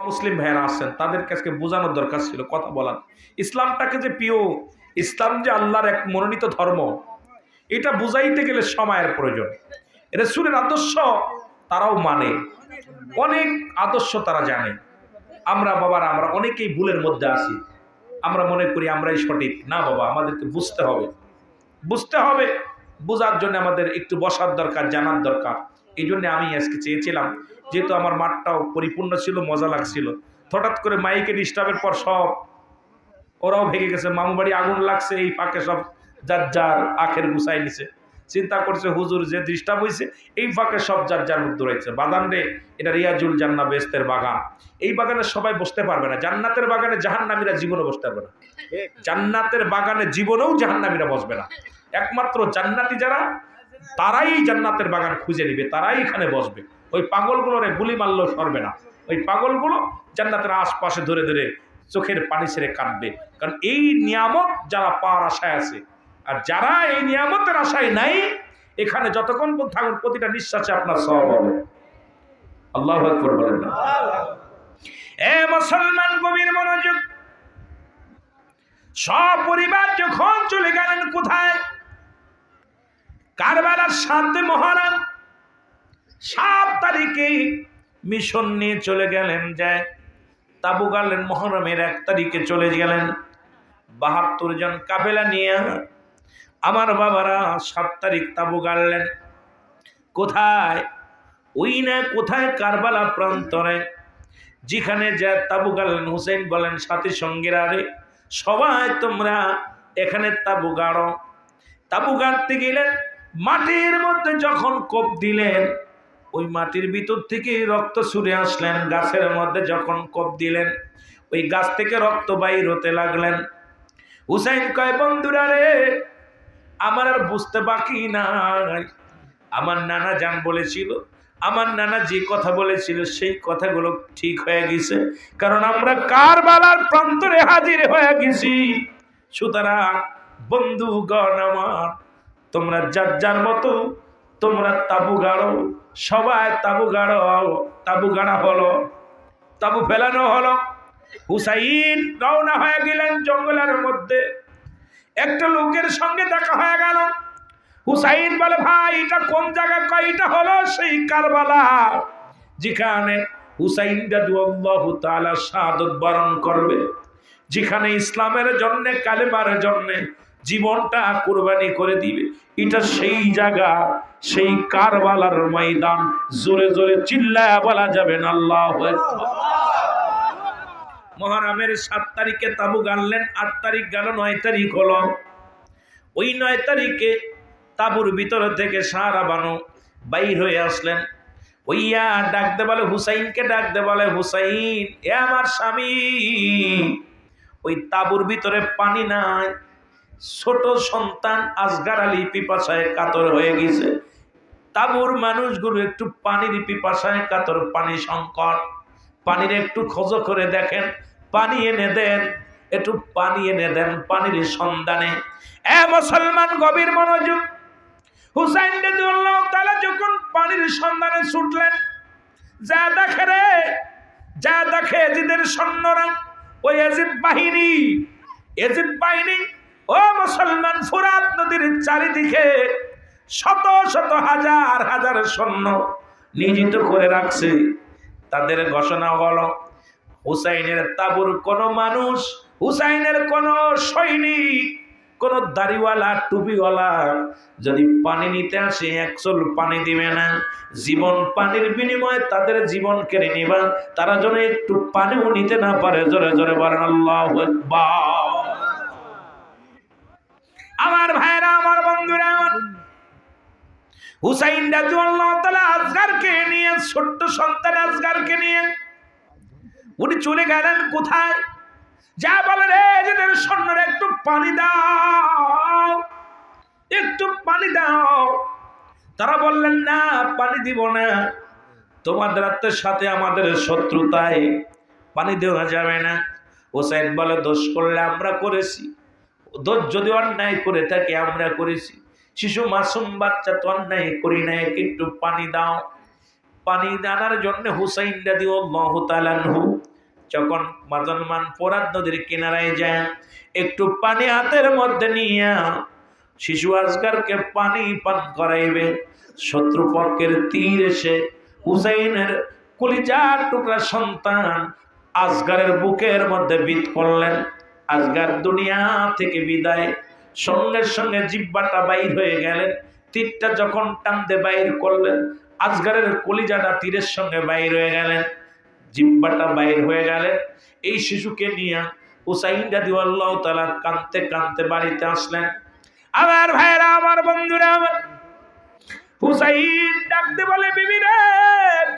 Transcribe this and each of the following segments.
মুসলিম ভাইয়েরা আছেন, তাদের কাছে বোঝানোর দরকার ছিল, কথা বলার। ইসলামটাকে যে প্রিয়, ইসলাম যে আল্লাহর এক মনোনীত ধর্ম, এটা বুঝাইতে গেলে সময়ের প্রয়োজন। রাসূলের আদর্শ তারাও মানে, অনেক আদর্শ তারা জানে। আমরা বাবারা, আমরা অনেকেই ভুলের মধ্যে আছি। আমরা মনে করি আমরাই সঠিক। না বাবা, আমাদেরকে বুঝতে হবে, বুঝতে হবে। বোঝার জন্য আমাদের একটু বসার দরকার, জানার দরকার। এই জন্য আমি আজকে চেয়েছিলাম, যেহেতু আমার মাঠটাও পরিপূর্ণ ছিল, মজা লাগছিল, হঠাৎ করে মাইকে ডিস্টার্বের পর সব ওরাও ভেঙে গেছে। মামু বাড়ি আগুন লাগছে, এই ফাঁকে সব যার যার আখের গুছাই নিছে। চিন্তা করছে হুজুর যে ডিস্টার্ব হয়েছে, এই ফাঁকে সব যার যার মধ্যে রয়েছে। বাগান রে, এটা রিয়াজুল জান্না বেহেশতের বাগান। এই বাগানে সবাই বসতে পারবে না। জান্নাতের বাগানে জাহান্নামীরা জীবনে বসতে পারবে না। জান্নাতের বাগানে জীবনেও জাহান্নামীরা বসবে না। একমাত্র জান্নাতি যারা, তারাই জান্নাতের বাগান খুঁজে নিবে, তারাই এখানে বসবে। ওই পাগলগুলোরে গুলি মারলেও সরবে না। ওই পাগলগুলো জান্নাতের আশপাশে ধরে ধরে চোখের পানি ছেড়ে কাঁদবে। কারণ এই নিয়ামত যারা পাওয়ার আশায় আছে, আর যারা এই নিয়ামতের আশায় নাই, এখানে যতক্ষণ থাকুন প্রতিটা নিঃশ্বাসে আপনার সওয়াব হবে। আল্লাহু আকবার বলেন না? এ মুসলমান, গভীর মনোযোগ। সব পরিবার যখন চলে গেলেন কোথায়? কারবালার 7 মুহররম, 7 তারিখে মিশন নিয়ে চলে গেলেন। যায় তাবু গাড়লেন, মুহররমের 1 তারিখে চলে গেলেন 72 জন কাফেলা নিয়ে। আমার বাবারা 7 তারিখ তাবু গাড়লেন। কোথায়? ওই না কোথায়, কারবালা প্রান্তরে, যেখানে যা তাবু গাড়লেন। হুসেন বলেন সাথী সঙ্গীরা, রে সবাই তোমরা এখানে তাবু গাড়ো। তাবু গাড়তে গেলেন, মাটির মধ্যে যখন কোপ দিলেন, ওই মাটির ভিতর থেকে রক্ত ছুড়ে আসলেন। গাছের মধ্যে যখন কোপ দিলেন, ওই গাছ থেকে রক্ত বাইর হতে লাগলেন। হুসাইন কয়, বন্ধুরা রে, আমার আর বুঝতে বাকি নাই। আমার নানা জান বলেছিল, আমার নানা যে কথা বলেছিল সেই কথাগুলো ঠিক হয়ে গেছে। কারণ আমরা কারবালার প্রান্তরে হাজির হয়ে গেছি। সুতরাং বন্ধুগণ আমার, তোমরা যার যার মতো তোমরা তাবু গাড়ো। সবাই তাবু গাড়ো। তাবু গাড়া হলো, তাবু ফেলানো হলো। হুসাইন রওনা হয়ে গেলেন জঙ্গলের মধ্যে। একটা লোকের সঙ্গে দেখা হয়ে গেল। হুসাইন বলে, ভাই এটা কোন জায়গা? কয় এটা হলো সেই কারবালা, যেখানে হুসাইন রাদিয়াল্লাহু তাআলা শাহাদাত বরণ করবে, যেখানে ইসলামের জন্য, কালেমার জন্য জীবনটা কুরবানি করে দিবে। এটা সেই জায়গা, সেই কারবালার ময়দান। জোরে জোরে চিল্লায়া বলা যাবে না আল্লাহু আকবার। মুহররমের 7 তারিখে তাবু গাড়লেন, 8 তারিখ গেল, 9 তারিখ হলো। ওই 9 তারিখে তাবুর ভিতর থেকে সারা বানু বাইর হয়ে আসলেন। ওইয়া ডাকতে বলে, হুসাইনকে ডাকতে বলে, হুসাইন এ আমার স্বামী। ওই তাবুর ভিতরে পানি নাই। ছোট সন্তান আসগার আলী পিপাসায় কাতর হয়ে গেছে। তাবুর মানুষগুলো একটু পানির পিপাসায় কাতর, পানি সংকট। পানির একটু খোঁজ করে দেখেন, পানি এনে দেন, একটু পানি এনে দেন পানির সন্ধানে। এ মুসলমান, গভীর মনোযোগ। হুসাইন রাদিয়াল্লাহু তাআলা যখন পানির সন্ধানে ছুটলেন, যা দেখে রে, যা দেখে এজিদের সৈন্যরা, ওই এজিদ বাহিনী, এজিদ বাহিনী, ও মুসলমান, ফুরাত নদীর চারিদিকে শত শত হাজার হাজার সৈন্য নিয়োজিত করে রাখছে। তাদের ঘোষণা হলো, হুসাইনের তাবুর কোন মানুষ, হুসাইনের কোন সৈনিক, কোন দাড়িওয়ালা টুপিওয়ালা যদি পানি নিতে আসে, 1 চুল পানি দিবে না। জীবন পানির বিনিময়ে তাদের জীবন কেড়ে নিবা। তারা যেন একটু পানিও নিতে না পারে। জোরে জোরে বলেন আল্লাহু আকবার। আমার ভাইরা, আমার বন্ধুরা, হুসাইন রাদিয়াল্লাহু তাআলা আসগারকে নিয়ে, ছোট্ট সন্তান আসগারকে নিয়ে উনি চলে গেলেন কোথায়? যা বলে, রে এদের সৈন্যরা একটু পানি দাও, একটু পানি দাও। তারা বললেন, না পানি দিব না, তোমাদের সাথে আমাদের শত্রুতায় পানি দেওয়া যাবে না। হুসাইন বলে, দোষ করলে আমরা করেছি, দোষ যদি অন্যায় করে থাকি আমরা করেছি। শিশু মাসুম বাচ্চা তো অন্যায় করি না, একটু পানি দাও। পানি আনার জন্য হুসাইন রাদিয়াল্লাহু তাআলা আনহু যখন মাজনমান ফোরাত নদীর কিনারায় যায়, একটু পানি হাতের মধ্যে নিয়ে শিশু আসগারকে পানি পান করাইবে, শত্রুপক্ষের তীর এসে হুসাইনের কলিজার টুকরা সন্তান আসগারের বুকের মধ্যে বিধ করলেন। আসগার দুনিয়া থেকে বিদায়, সঙ্গে সঙ্গে জিহ্বাটা বাইর হয়ে গেলেন। তীরটা যখন টানতে বাইর করলেন, আসগারের কলিজাটা তীরের সঙ্গে বাইর হয়ে গেলেন, জিহ্বাটা বাইর হয়ে গেলেন। এই শিশুকে নিয়ে হুসাইন রাদিয়াল্লাহু তাআলা কাঁদতে কাঁদতে বাড়িতে আসলেন। আমার ভাইরা, আমার বন্ধুরা, আমার হুসাইন ডাকতে বলে, বিবি রে,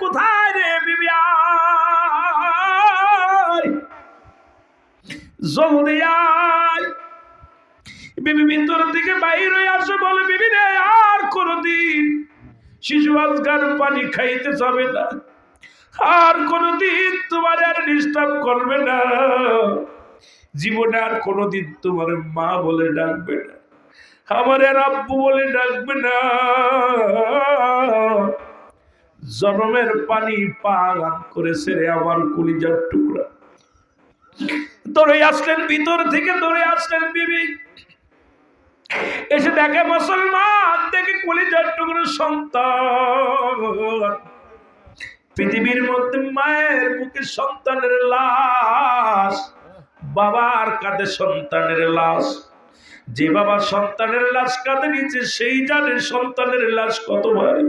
কোথায় রে বিবি, আয় জলদি আয়। বিবি ভিতর থেকে বাইর হয়ে আসে, বলে, বিবি রে, আর কোনদিন শিশু আসগার পানি খাইতে যাবে না, আর কোনদিন তোমার আর ডিস্টার্ব করবে না, জীবনে আর কোনদিন তোমার মা বলে ডাকবে না, আমার আব্বু বলে ডাকবে না, জনমের পানি পান করেছে রে আমার কলিজার টুকরা। দৌড়ে আসলেন, ভিতর থেকে দৌড়ে আসলেন বিবি, এসে দেখে মুসলমান, দেখে কলিজার টুকরা সন্তান, পৃথিবীর মধ্যে মায়ের বুকে সন্তানের লাশ, বাবার কাঁধে সন্তানের লাশ। যে বাবা সন্তানের লাশ কাঁধে নিচে, সেই জানে সন্তানের লাশ কত ভারী।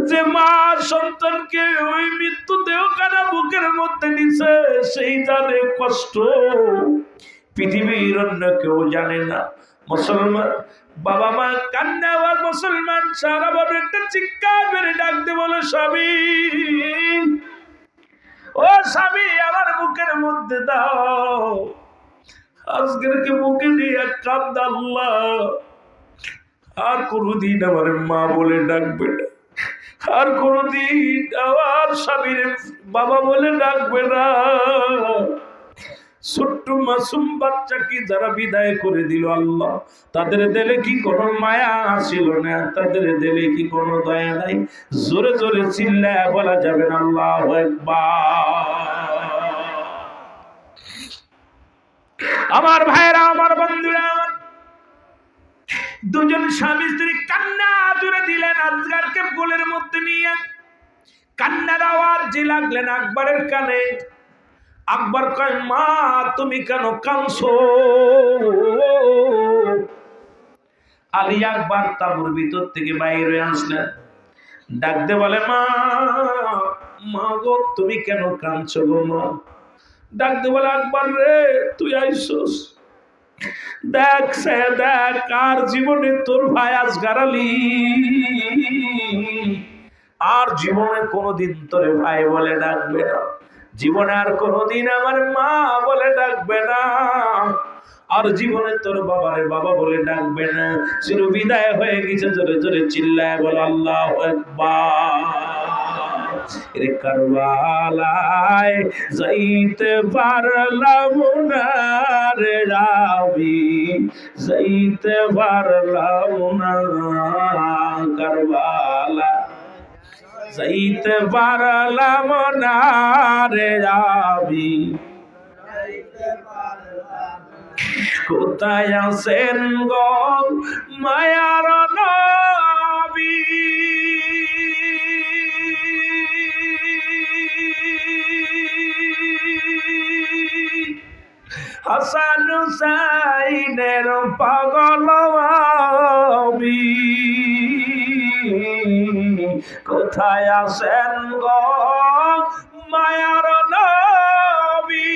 যে মা সন্তানকে ওই মৃত্যু দেহখানা বুকের মধ্যে নিছে, সেই জানে কষ্ট, পৃথিবীর অন্য কেউ জানে না। মুসলমান বাবা মা কান্না, আবার মুসলমান সারা বড় একটা চিৎকার মেরে ডাকতে বলে, স্বামী, ও স্বামী, আমার বুকের মধ্যে দাও। আজকেরকে বুকে নিয়ে কান্দা, আল্লাহ আর কোনদিন আমার মা বলে ডাকবে না, আর কোনদিন আমার স্বামীর বাবা বলে ডাকবে না। ছোট্ট মাসুম বাচ্চাকে যারা বিদায় করে দিল, আল্লাহ তাদের দিলে কি কোনো মায়া আসিল না, তাদের দিলে কি কোনো দয়া নাই? জোরে জোরে চিল্লায় বলা যাবে না আল্লাহু আকবার। আমার ভাইরা, আমার বন্ধুরা, দুজন স্বামী স্ত্রী কান্না জুড়ে দিলেন আসগারকে কোলের মধ্যে নিয়ে। কান্নার আওয়াজ যে লাগলেন আকবরের কানে। আকবর কয়, মা তুমি কেন কাঁদছো? আলী আকবর তাঁবুর ভিতর থেকে বাইরে আসলেন, ডাকতে বলে, মা, মা গো, তুমি কেন কাঁদছো গো মা? ডাকতে বলে, আকবর রে, তুই আইসোস, দেখ সে দেখ, আর জীবনে তোর ভাই আসগার আলী আর জীবনে কোনোদিন তোরে ভাই বলে ডাকবে না, জীবনে আর কোনোদিন আমার মা বলে ডাকবে না, আর জীবনে তোর বাবারে বাবা বলে ডাকবে না। চির বিদায় হয়ে গেছে। জোরে জোরে চিল্লায় বল আল্লাহু আকবার। রে কারবালায় যাইতে পারলাম না রে রাবি, যাইতে পারলাম না কারবালা, যাইতে পারলাম না রে রাবি, কোথায় আছেন গো মায়ার নবী? হাসান হুসাইনের পাগল আমি, কোথায় আছেন গো মায়ার নবী?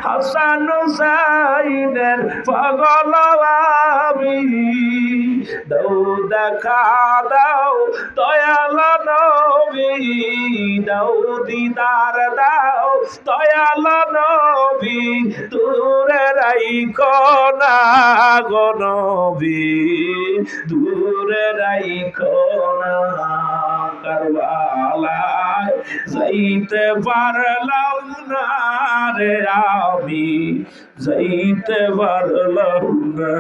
হাসান হুসাইনের পাগল আমি, দাও দেখা দাও দয়াল নবী, দাও দিদার দাও দয়াল নবী, দূরে রাইখো না গো নবী, দূরে রাইখো না কারবালায় যাইতে পারলাম না রে আমি, যাইতে পারলাম না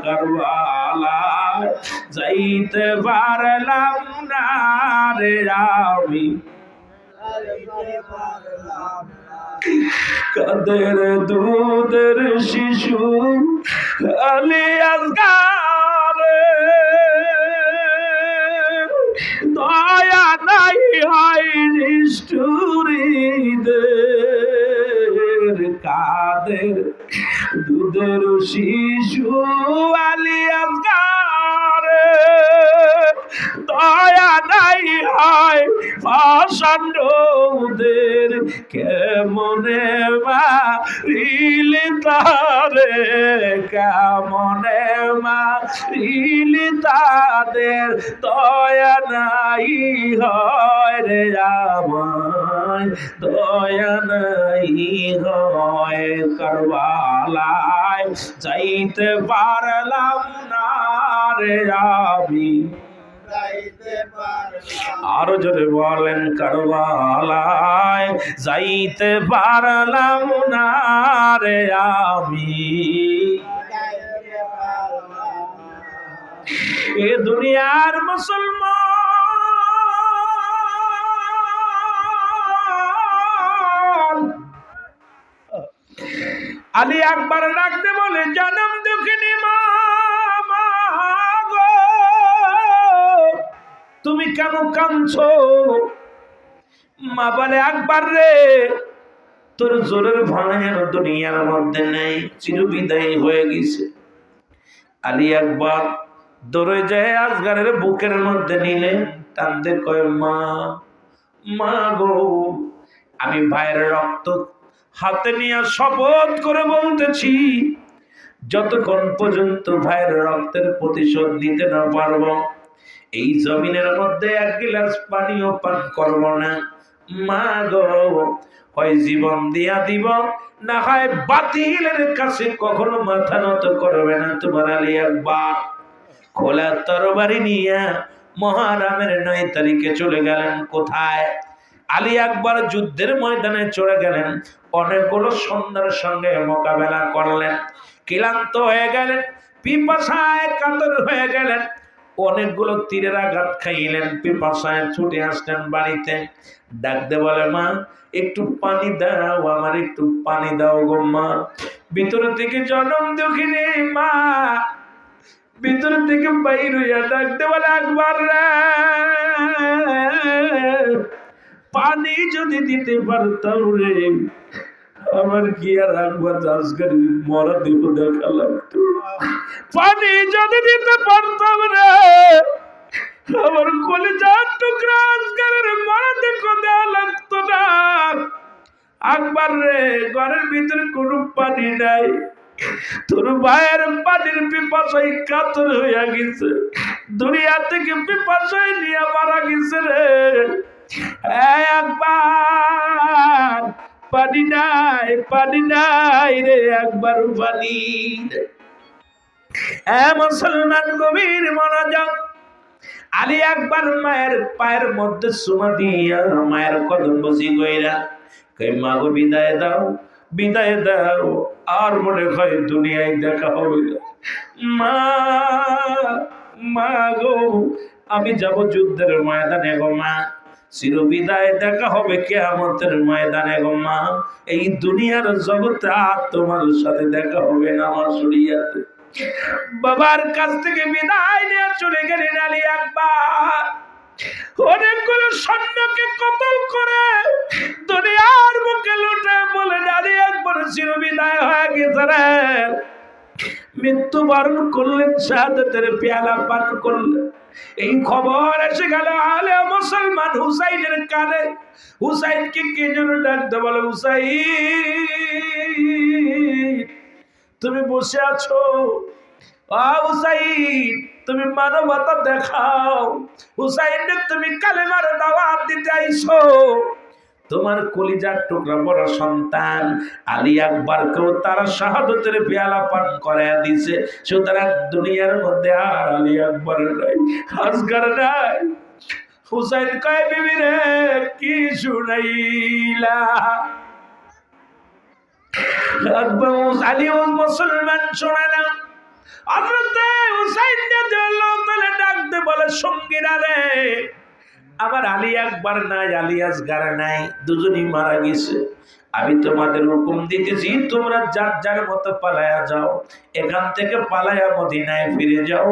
কারবালায় যাইতে পারলাম না রে আমি কাদের দুধের শিশু আলী আসগার দয়া নাই হয় নিষ্ঠুরীদের কাদের দুধের শিশু আলী আসগার দয়া নাই হয় পাষাণ্ডদের কেমনে মারিলি তারে কেমনে মারিলি তাদের দয়া নাই হয় রে আমায় দয়া নাই হয় কারবালায় যাইতে পারলাম না রে আমি আরো জোরে বলেন কারবালায় যাইতে পারলাম না রে আমি এ দুনিয়ার মুসলমান আলী আকবর ডাকতে বলে জনম দুঃখিনী মা গো তুমি কেন কাঁদছো? মা বলে আকবর রে তোর জোরের ভাঙার দুনিয়ার মধ্যে নেই, চিরবিদায়ী হয়ে গেছে। আলী আকবর দৌড়ে যায় আসগারের বুকের মধ্যে নিলে টানতে কয় মা মা গো আমি ভাইয়ের রক্ত হাতে নিয়ে শপথ করে বলতেছি যতক্ষণ পর্যন্ত ভাইয়ের রক্তের প্রতিশোধ নিতে না পারবো এই জমিনের মধ্যে এক গ্লাস পানিও পান করব না। মা গো হয় জীবন দিয়া দিব না হয় বাতিলের কাছে কখনো মাথা নত করবে না তোমার আলী আকবর। খোলা তরবারি নিয়ে মহারামের 9 তারিখে চলে গেলেন। কোথায়? আলী আকবর যুদ্ধের ময়দানে চলে গেলেন। অনেকগুলো সৈন্যের সঙ্গে মোকাবেলা করলেন, ক্লান্ত হয়ে গেলেন, পিপাসায় কাতর হয়ে গেলেন, অনেকগুলো তীরের আঘাত খাইলেন, পিপাসায় ছুটে আসলেন বাড়িতে। ডাকতে বলে মা একটু পানি দাও, আমার একটু পানি দাও গো মা। ভিতর থেকে জনম দুঃখিনী মা ভিতর থেকে বাইর হইয়া ডাকতে বলে আকবর রে পানি যদি দিতে পারতাম রে আমার কি আর আকবর আসগারি মরা দেব দেখা লাগতো। পানি যদি দিতে পারতাম রে আমার কলিজার টুকরা আসগারের মরা দেখো দেওয়া লাগতো না। আকবর রে ঘরের ভিতরে কোনো পানি নাই, তোর ভাইয়ের পানির পিপাসায় কাতর হইয়া গেছে, দুনিয়া থেকে পিপাসায় নিয়ে মারা গেছে রে। আকবর পানি নাই রে আকবর পানি। মুসলমান গভীর মনোযোগ। আলী আকবর মায়ের পায়ের মধ্যে চুমা দিয়া মায়ের কদম বসি গইরা কই মা গো বিদায় দাও বিদায় দাও, আর মনে হয় দুনিয়ায় দেখা হবে না। মা মা গো আমি যাব যুদ্ধের ময়দানে গো মা, চিরবিদায় দেখা হবে কিয়ামতের ময়দানে গো মা। এই দুনিয়ার জগতে আর তোমার সাথে দেখা হবে না আমার শরীয়তে। বাবার কাছ থেকে বিদায় নিয়ে চলে গেলেন আলী আকবর। অনেকগুলো সৈন্যকে কতল করে দুনিয়ার বুকে লুটে বলে আলী আকবর চিরবিদায় হয়ে গেছে রে। মৃত্যুবরণ করলেন, শাহাদাতের পেয়ালা পান করলেন। এই খবর এসে গেল আলে মুসলমান হুসাইনের কানে। হুসাইনকে কে যেন ডাকতে বলে হুসাইন তুমি বসে আছো, হুসাইন তুমি মানবতা দেখাও, হুসাইন তুমি কালেমার দাওয়াত দিতে আইছো। তোমার কলিজার টুকরা বড় সন্তান আলী আকবরকেও তারা শাহাদাতের পেয়ালা পান করায়া দিছে। সুতরাং দুনিয়ার মধ্যে আর আলী আকবর নাই, আসগার নাই। হুসাইন কয় বিবি রে কি শুনাইলা? আকবর আলী মুসলমান শোনে না। হযরতে হুসাইন রাদিয়াল্লাহু তাআলা ডাকতে বলে, সঙ্গীরা রে, আমার আলী আকবর নাই, আলী আসগার নাই, দুজনই মারা গেছে। আমি তোমাদের হুকুম দিতেছি, তোমরা যার যার মতো পালায়া যাও, এখান থেকে পালায়া মদিনায় ফিরে যাও।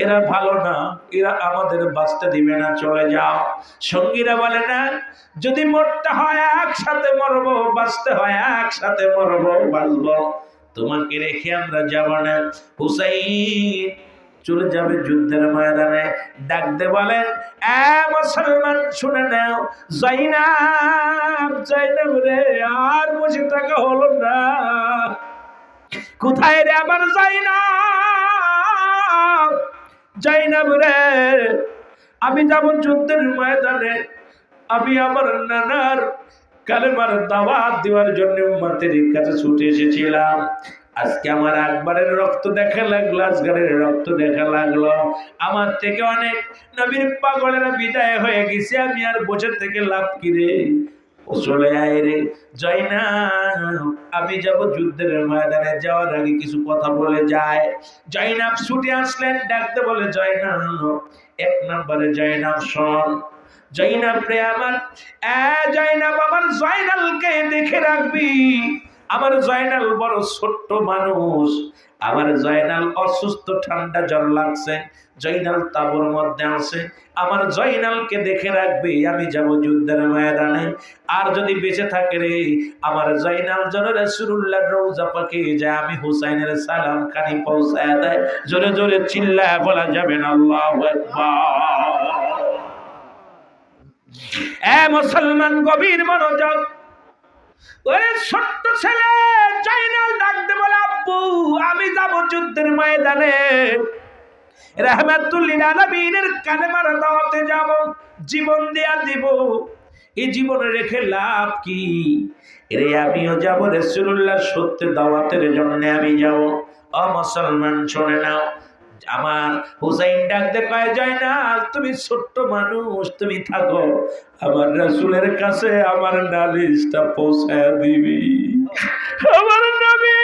এরা ভালো না, এরা আমাদের বাঁচতে দিবে না, চলে যাও। সঙ্গীরা বলে, না, যদি মরতে হয় একসাথে মরবো, বাঁচতে হয় একসাথে মরবো, বাঁচবো, তোমাকে রেখে আমরা যাব না। হুসাইন চলে যাবে যুদ্ধের ময়দানে। ডাকতে বলেন, এ মুসলমান শুনে নাও, জাইনাব, জাইনাব রে, আর বসে থাকা হলো না। কোথায় রে আমার জাইনাব? জাইনাব রে, আমি যাব যুদ্ধের ময়দানে। আমি আমার নানার কালেমার দাওয়াত দেওয়ার জন্য উম্মতের কাছে ছুটে এসেছিলাম। আজকে আমার আকবরের রক্ত দেখা লাগলো, আসগরের রক্ত দেখা লাগলো। আমার থেকে অনেক নবীর পাগলেরা বিদায় হয়ে গেছে, আমি আর বসে থেকে লাভ কি রে? চলে আয় রে জাইনাব, আমি যাব যুদ্ধের ময়দানে, যাওয়ার আগে কিছু কথা বলে যায়। জাইনাব ছুটে আসলেন, ডাকতে বলে, জাইনাব, এক নম্বরে জাইনাব শোন, জাইনাব রে আমার, জাইনাব আমার জয়নালকে দেখে রাখবি। আমার জয়নাল বড় ছোট্ট মানুষ, আমার জয়নাল অসুস্থ, ঠান্ডা জ্বর লাগছে, জয়নাল তাবুর মধ্যে আছে, আমার জয়নালকে দেখে রাখবি। আমি যাব যুদ্ধের ময়দানে, আর যদি বেঁচে থাকে রে আমার জয়নাল যেন রাসূলুল্লাহর রওজা পাকে যায়, আমি হুসাইনের সালাম খানি পৌঁছায় দেয়। জোরে জোরে চিল্লায় বলা যাবে না আল্লাহু আকবার। এ মুসলমান, গভীর মনোযোগ। ওই ছোট্ট ছেলে জয়নাল ডাকতে বলে, আব্বু, আমি যাব যুদ্ধের ময়দানে, রাহমাতুল লিল আলামিনের কালেমার দাওয়াতে যাব, জীবন দেয়া দিব। এই জীবন রেখে লাভ কি রে? আমিও যাব রাসূলুল্লাহর সত্য দাওয়াতের জন্য, আমি যাব। ও মুসলমান শুনে নাও, আমার হুসাইন ডাকতে কয়, জয়নাল, তুমি ছোট্ট মানুষ, তুমি থাকো, আমার রাসূলের কাছে আমার নালিশটা পৌঁছায় দিবি। আমার নবী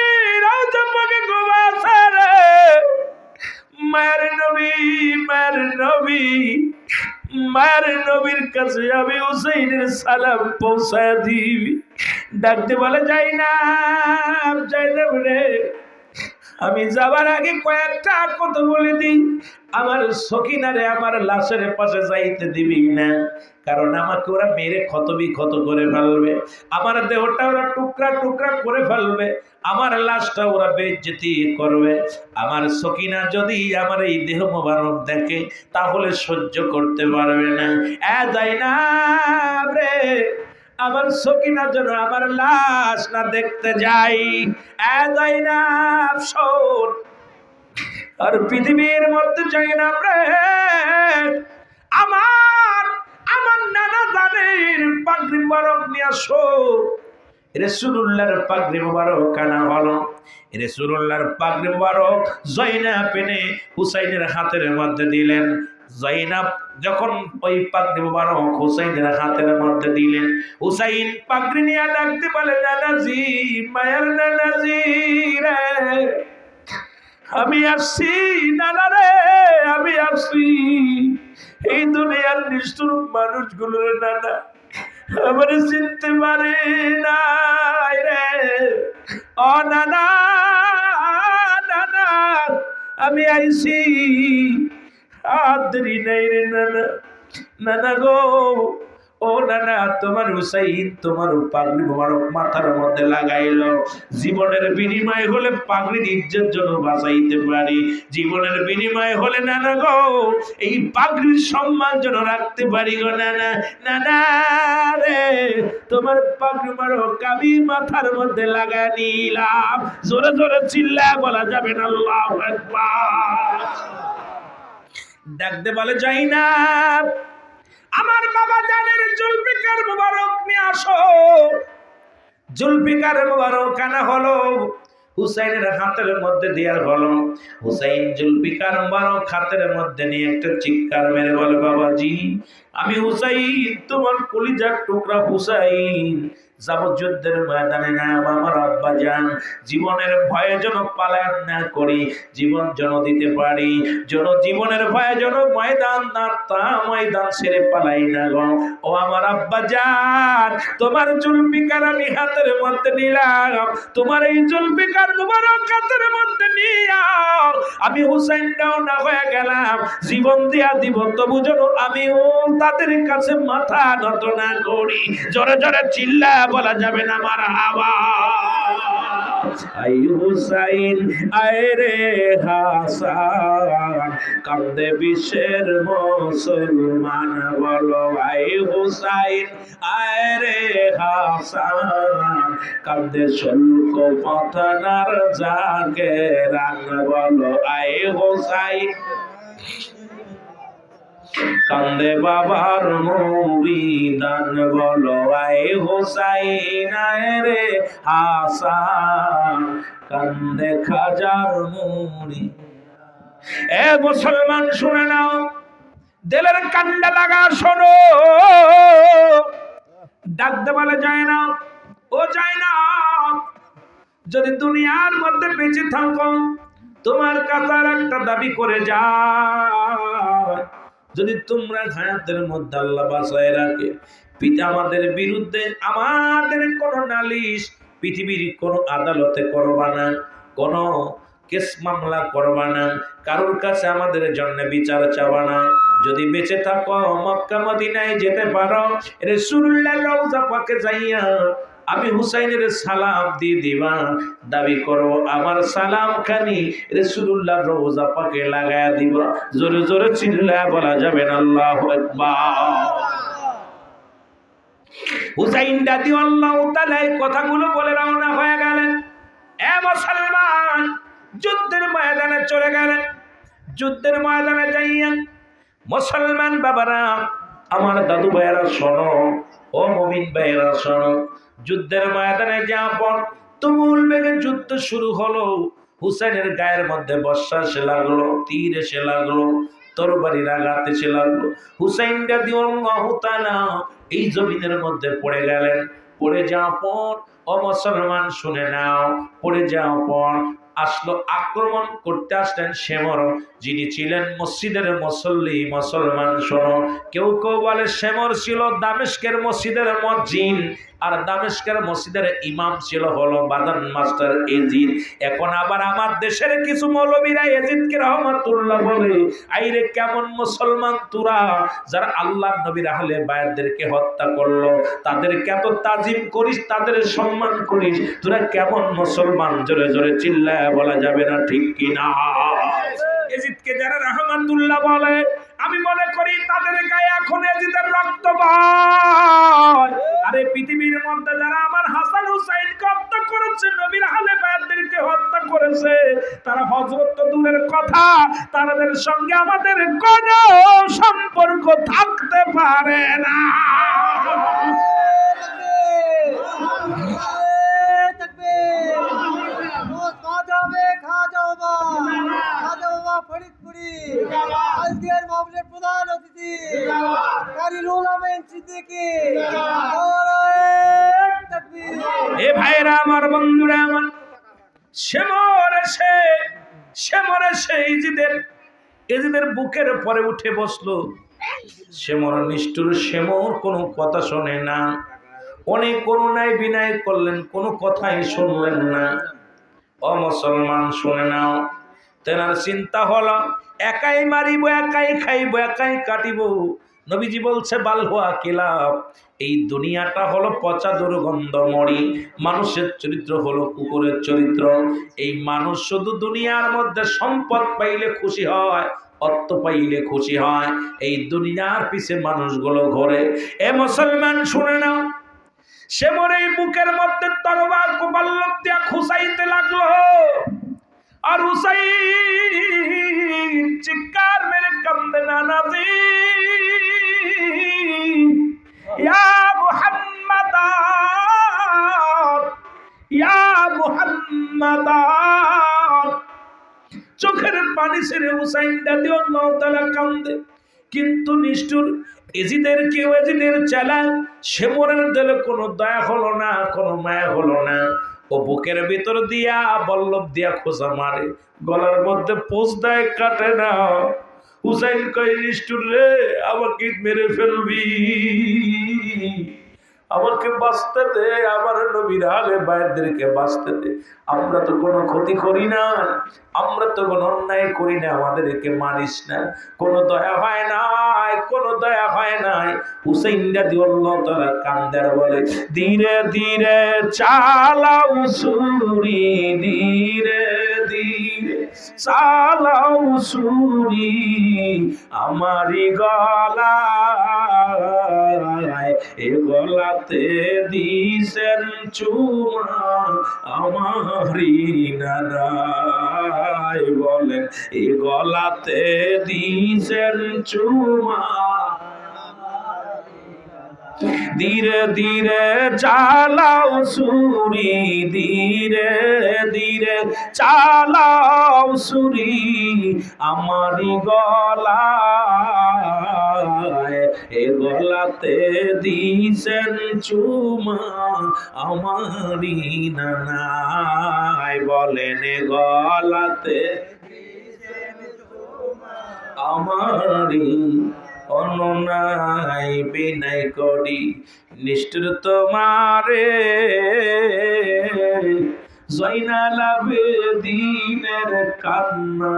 রওজা পাকে ঘুমাছে রে, মায়ের নবী, মায়ের নবী, মায়ের নবীর কাছে আমি হুসাইনের সালাম পৌঁছায় দিবি। ডাকতে বলে, জাইনাব, জাইনাব রে, আমি যাবার আগে কয়েকটা কথা বলে দিই। আমার সখিনারে আমার লাশের পাশে যাইতে দিবি না, কারণ আমাকে ওরা মেরে ক্ষত করে ফেলবে, আমার দেহটা ওরা টুকরা টুকরা করে ফেলবে, আমার লাশটা ওরা বেইজ্জতি করবে। আমার সখিনা যদি আমার এই দেহ মোবারক দেখে তাহলে সহ্য করতে পারবে না। জাইনাব রে, আমার সকিনা যেন আমার লাশ না দেখতে যাই। জাইনাব শোন, আর পৃথিবীর মধ্যে জাইনাব রে, আমার আমার নানা জানের পাগড়ি মোবারক নিয়ে আসো। রাসূলুল্লাহর পাগড়ি মোবারক আনা হলো। রাসূলুল্লাহর পাগড়ি মোবারক জয়নাব এনে হুসাইনের হাতের মধ্যে দিলেন। জয়নাব যখন ওই পাগড়ি মোবারক হুসাইনের হাতের মধ্যে দিলেন, হুসাইন পাগড়ি নিয়ে ডাকতে বলে, নানাজি, মায়ের নানাজি রে, আমি আসছি, নানা রে, আমি আসছি। এই দুনিয়ার নিষ্ঠুর মানুষগুলোর নানা আমার চিনতে পারে না রে। ও নানা, নানা, আমি আইছি, আর দেরি নাই রে নানা। নানা গো, ও নানা, তোমার হুসাইন তোমার পাগড়ি মোবারক মাথার মধ্যে লাগাইলো। জীবনের বিনিময় হলে পাগড়ির ইজ্জত জন্য বাঁচাইতে পারি, জীবনের বিনিময় হলে নানা গো এই পাগড়ির সম্মান যেন রাখতে পারি গো নানা। নানা রে, তোমার পাগড়ি মোবারক আমি মাথার মধ্যে লাগাই নিলাম। জোরে জোরে চিল্লায় বলা যাবে না আল্লাহু আকবার। ডাকতে বলে, জাইনাব, আমার বাবা জানের জুলফিকার মোবারক নিয়ে আসো। জুলফিকার মোবারক আনা হলো, হুসাইনের হাতের মধ্যে দেওয়া হলো। হুসাইন জুলফিকার মোবারক হাতের মধ্যে নিয়ে একটা চিৎকার মেরে বলে, বাবাজি, আমি হুসাইন, তোমার কলিজার টুকরা হুসাইন, যাব যুদ্ধের ময়দানে না আমার আব্বা যান, জীবনের ভয়ে যেন পালায়ন না করি, জীবন যেন দিতে পারি, যেন জীবনের ভয়ে যেন ময়দান ছেড়ে পালাই না গো। ও আমার আব্বা যান, তোমার জুলফিকার আমি হাতের মধ্যে নিলাম, তোমার এই জুলফিকার মুবারক হাতের মধ্যে নিয়া আমি হুসাইন না হয়ে গেলাম, জীবন দিয়া দিব তবু যেন আমিও তাদের কাছে মাথা নত না করি। জোরে জোরে চিল্লা বলা যাবে না মারহাবা। আই হুসাইন আয় রে হাসান, কান্দে বিশ্বের মুসলমান বলো আই হুসাইন আয় রে হাসান, কান্দে শুল্ক পাঠানার জাকেরান বলো আই হুসাইন, কান্দে বাবার মুরিদান বলো আই হুসাইন আয় রে হাসান, কান্দে খাজার মুরিদ। এ মুসলমান শুনে নাও, দিলের কান্ডা লাগা শোনো, ডাকতে বলে যায় না, ও যায় না, যদি দুনিয়ার মধ্যে বেঁচে থাকো তোমার কাতার একটা দাবি করে যায়, যদি তোমরা হায়াতের মধ্যে আল্লাহ বাঁচায় রাখে, পিতা আমাদের বিরুদ্ধে আমাদের কোনো নালিশ পৃথিবীর কোনো আদালতে করবা না, কোনো কেস মামলা করবা না, কারোর কাছে আমাদের জন্য বিচার চাওয়া না। যদি বেঁচে থাকো মক্কা মদিনায় যেতে পারো, রাসূলুল্লাহর রওজা পাকে যাইয়া আমি হুসাইনের সালাম দিয়ে দিবা, দাবি করো আমার সালাম খানি রাসূলুল্লাহর রওজা পাকে লাগায়া দিবা। জোরে জোরে চিল্লায়া বলা যাবে না আল্লাহু আকবার। হুসাইন রাদিয়াল্লাহু তাআলা এই কথাগুলো বলে রওনা হয়ে গেলেন। এ মুসলমান, যুদ্ধের ময়দানে চলে গেলেন। যুদ্ধের ময়দানে যাইয়া মুসলমান বাবারা, আমার দাদু ভাইয়েরা শোনো, ও মুমিন ভাইয়েরা শোনো, যুদ্ধের ময়দানে যাওয়ার পর তুমুল বেগে যুদ্ধ শুরু হলো। হুসাইনের গায়ের মধ্যে বর্ষা এসে লাগলো, তীর এসে লাগলো, তরবারির আঘাত এসে লাগলো। হুসাইন রাদিয়াল্লাহু তাআলা এই জমিনের মধ্যে পড়ে গেলেন। পড়ে যাওয়ার পর ও মুসলমান শুনে নাও, পড়ে যাওয়ার পর আসলো আক্রমণ করতে আসলেন শেমর, যিনি ছিলেন মসজিদের মুসল্লি। মুসলমান শোনো, কেউ কেউ বলে শেমর ছিল দামেস্কের মসজিদের মুয়াজ্জিন, আর দামেস্কের মসজিদের ইমাম ছিল হলো বাদান মাস্টার এজিদ। এখন আবার আমার দেশের কিছু মৌলবীরা এজিদকে রহমাতুল্লাহ বলে, আইরে কেমন মুসলমান তোরা, যারা আল্লাহর নবীর আহলে বায়াতদেরকে হত্যা করলো, তাদেরকে এত তাজিম করিস, তাদের সম্মান করিস, তোরা কেমন মুসলমান? জোরে জোরে চিল্লায় বলা যাবে না ঠিক কিনা? এজিদকে যারা রহমাতুল্লাহ বলে, আমি মনে করি তাদের গায়ে এখন এজিদের রক্ত বয়। আরে পৃথিবীর মধ্যে যারা আমার হাসান হুসাইনকে হত্যা করেছে, নবীর আহলে বায়াতদেরকে হত্যা করেছে, তারা হযরত তো দূরের কথা, তাদের সঙ্গে আমাদের কোনো সম্পর্ক থাকতে পারে না। প্রধান অতিথি কারিরুল আমিন সিদ্দিকী, এ ভাইরা আমার, বন্ধুরা আমার, শেমরে সে এজিদের বুকের পরে উঠে বসলো। শেমর নিষ্ঠুর, শেমর কোনো কথা শোনে না, অনেক করুণায় বিনয় করলেন, কোনো কথাই শুনলেন না। ও মুসলমান শুনে নাও, তেনার চিন্তা হলো একাই মারিব, একাই খাইব, একাই কাটিব। নবীজি বলছে বাল হুয়া কিলাব, এই দুনিয়াটা হলো পচা দুর্গন্ধময়ী, মানুষের চরিত্র হলো কুকুরের চরিত্র। এই মানুষ শুধু দুনিয়ার মধ্যে সম্পদ পাইলে খুশি হয়, অর্থ পাইলে খুশি হয়, এই দুনিয়ার পিছে মানুষগুলো ঘোরে। এ মুসলমান শুনে নাও, সে মরে বুকের মধ্যে তরবার কোপাল্লব দিয়া খুসাইতে লাগলো। আর হুসাইন চিৎকার মেরে কান্দে, নানাজি ইয়া মুহাম্মাদ, ইয়া মুহাম্মাদ। চোখের পানি ছেড়ে হুসাইন রাদিয়াল্লাহু তাআলা কান্দে, কিন্তু নিষ্ঠুর এজিদের চেলা, সে মরে দিল, কোনো দয়া হলো না, কোনো মায়া হলো না। ও বুকের ভিতর দিয়া বল্লভ দিয়া খোঁজা মারে, গলার মধ্যে পোষ দেয়, কাটে না। হুসাইন কয়, নিষ্ঠুর রে, আমাকে মেরে ফেলবি, আমাকে বাঁচতে দে, আমার নবীর আলে বাইরদেরকে বাঁচতে দে। আমরা তো কোনো ক্ষতি করি না, আমরা তো কোনো অন্যায় করি না, আমাদেরকে মারিস না। কোনো দয়া হয় নাই, কোনো দয়া হয় নাই। হুসাইন রাদিয়াল্লাহু তাআলা কান্দার বলে, ধীরে ধীরে চালাও ছুরি, ধীরে ধীরে চালাও ছুরি, আমারি গলায়, এ গলাতে দিছেন চুমা, আমারি নানাই। বলেন, এ গলাতে দিছেন চুমা। ধীরে ধীরে চালাও ছুরি, ধীরে ধীরে চালাও ছুরি, আমারি গলায়, এ গলাতে দিছেন চুমা, আমারি নানাই। বলেন, এ গলাতে আমারি অননাই, বিনাই করি নিষ্ঠুর তোমারে, জয়নাল আবেদীনের কান্না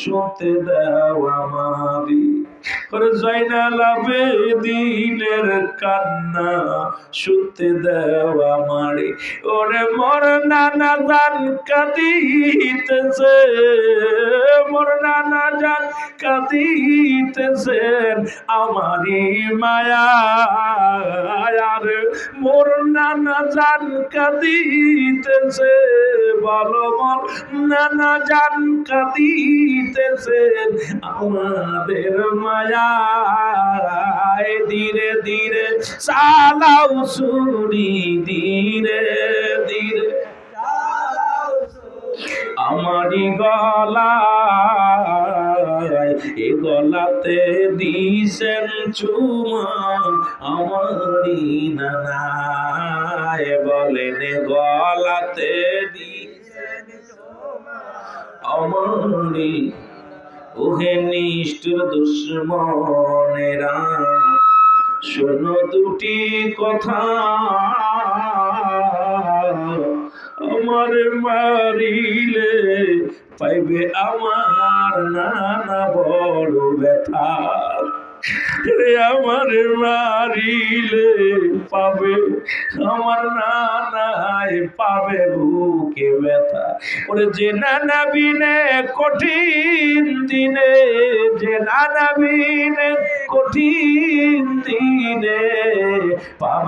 শুনতে দাও আমারে। ওরে জয়নাল আবেদীনের কান্না শুনতে দাও আমারে। ওরে মোর নানা জান কাঁদিতেছে, মোর নানা জান কাঁদিতেছেন, আমারি মায়া। মোর নানা জান কাঁদিতেছে, বলো মোর নানা জান কাঁদিতেছেন, আমাদের মায়া। ধীরে ধীরে চালাও ছুরি, ধীরে ধীরে আমারি গলায়, এ গলাতে দিছেন চুমা, আমারি নানায়। বলেন, এ গলাতে দিছেন চুমা, আমারি। ওহে নিষ্ঠুর দুশ্মনেরা, শোনো দুটি কথা, আমার মারিলে পাইবে আমার নানা বড় ব্যথা। রে আমার মারিলে পাবে আমার নানায়, পাবে বুকে ব্যথা। ওরে যে নানা বিনে কঠিন দিনে, যে নানা বিনে কঠিন দিনে পাবে